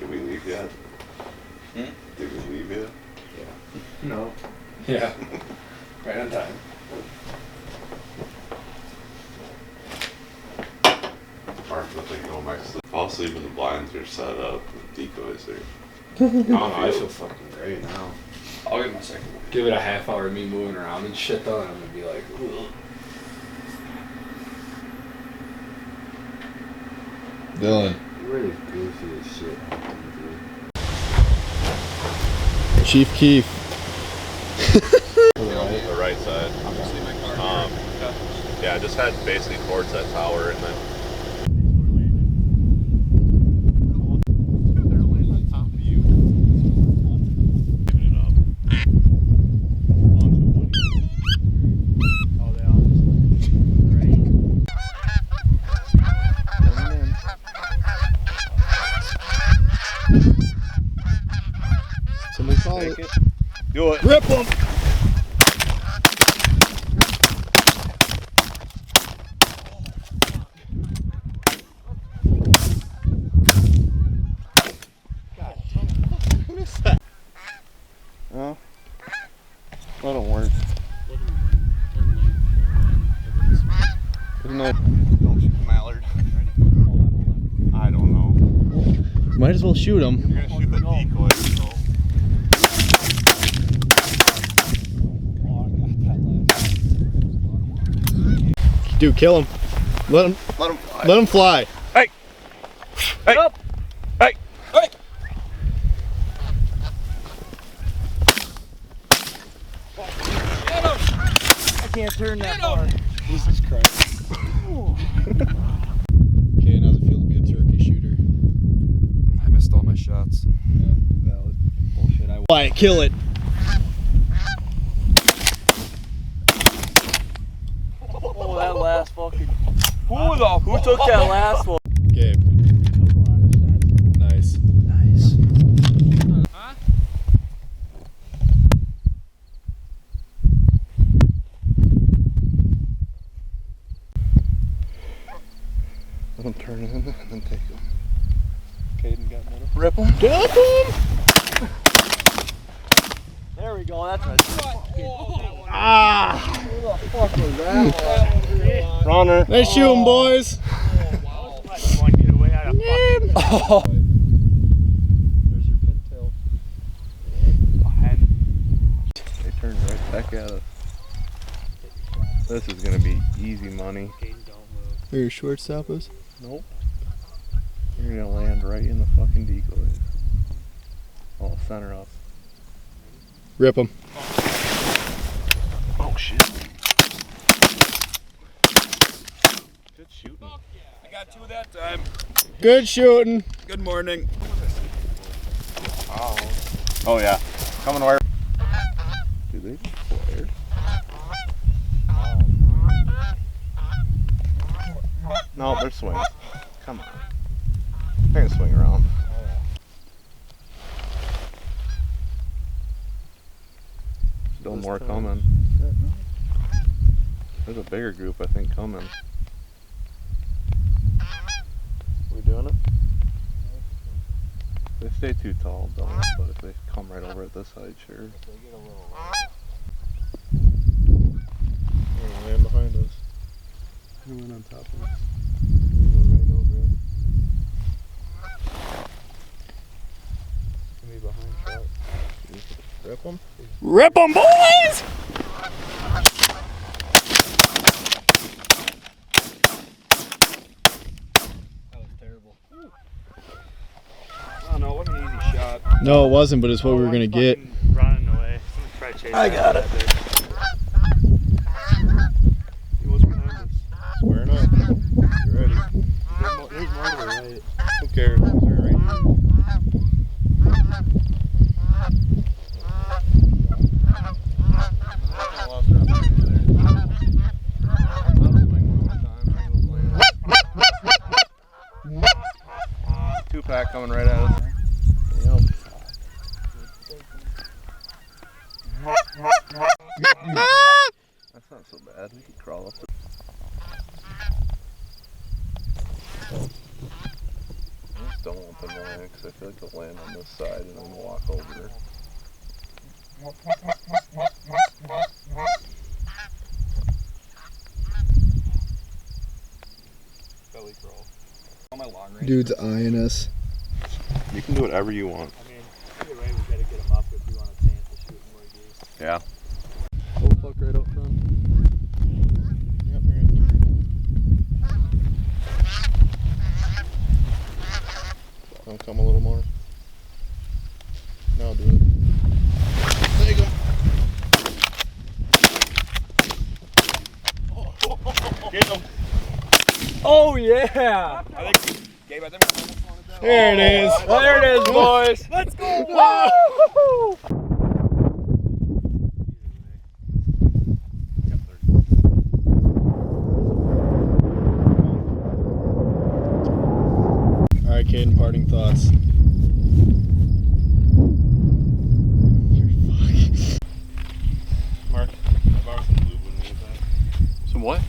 Did we leave yet? Hmm? Did we leave yet? Yeah. No. Yeah. Right on time. Mark, nothing going back to sleep. Fall asleep when the blinds are set up, the decoys are. I feel fucking great now. I'll get my second one. Give it a half hour of me moving around and shit though, and I'm gonna be like, ugh. Dylan. You're really goofy as shit. Chief Keef. The right side. Yeah, just head basically towards that tower and then. Somebody call it. Do it. Rip them! Oh, that'll work. Isn't it? Don't shoot the mallard. I don't know. Might as well shoot him. You're gonna shoot the decoy, so. Dude, kill him. Let him Let him fly. Let him fly. Hey! Hey! Up. Hey! Hey! I can't turn that far. Jesus Christ. Okay, how's it feel to be a turkey shooter? I missed all my shots. Yeah, valid. Bullshit. Why? Kill it. Oh, that last fucking. Who took that last one? Okay. Nice. Nice. Huh? Let him turn in and then take him. Caden got middle. Rip him. Rip him! There we go. That's a Ah! Who the fuck was that? Runner. Nice shooting, boys. One get away out of fucking. Oh. There's your pintail. They turned right back at us. This is gonna be easy money. Caden, don't move. Are your shortstoppers? Nope. You're gonna land right in the fucking decoys. Oh, center up. Rip them. Oh shit. Good shooting. I got two that time. Good shooting. Good morning. Oh yeah. Coming where? Do they flare? No, they're swings. Come on. They're gonna swing around. Still more coming. There's a bigger group, I think, coming. We doing it? They stay too tall, don't, but if they come right over at this side, sure. They get a little. They're gonna land behind us. Who went on top of us? Right over it. It's gonna be behind shot. Rip them? Rip 'em, boys! That was terrible. Oh no, it wasn't an easy shot. No, it wasn't, but it's what we were gonna get. Running away. Someone tried chasing. I got it. He was behind us. Squaring up. You ready? There's more to the right. Who cares? They're right here. Two pack coming right at us. Yep. That's not so bad. We could crawl up. just don't want them landing because I feel like they'll land on this side and then walk over. Belly crawl. On my long range. Dude's eyeing us. You can do whatever you want. I mean, either way, we gotta get him up if we want a chance to shoot more geese. Yeah. Oh fuck, right up front. Yep, you're gonna do it. Come a little more. Now do it. There you go. Get him. Oh yeah! I think Gabe, I think we almost wanted that. There it is. There it is, boys. Let's go! Woo! Alright, Caden, parting thoughts. Mark, I borrow some lube when we get back. Some what?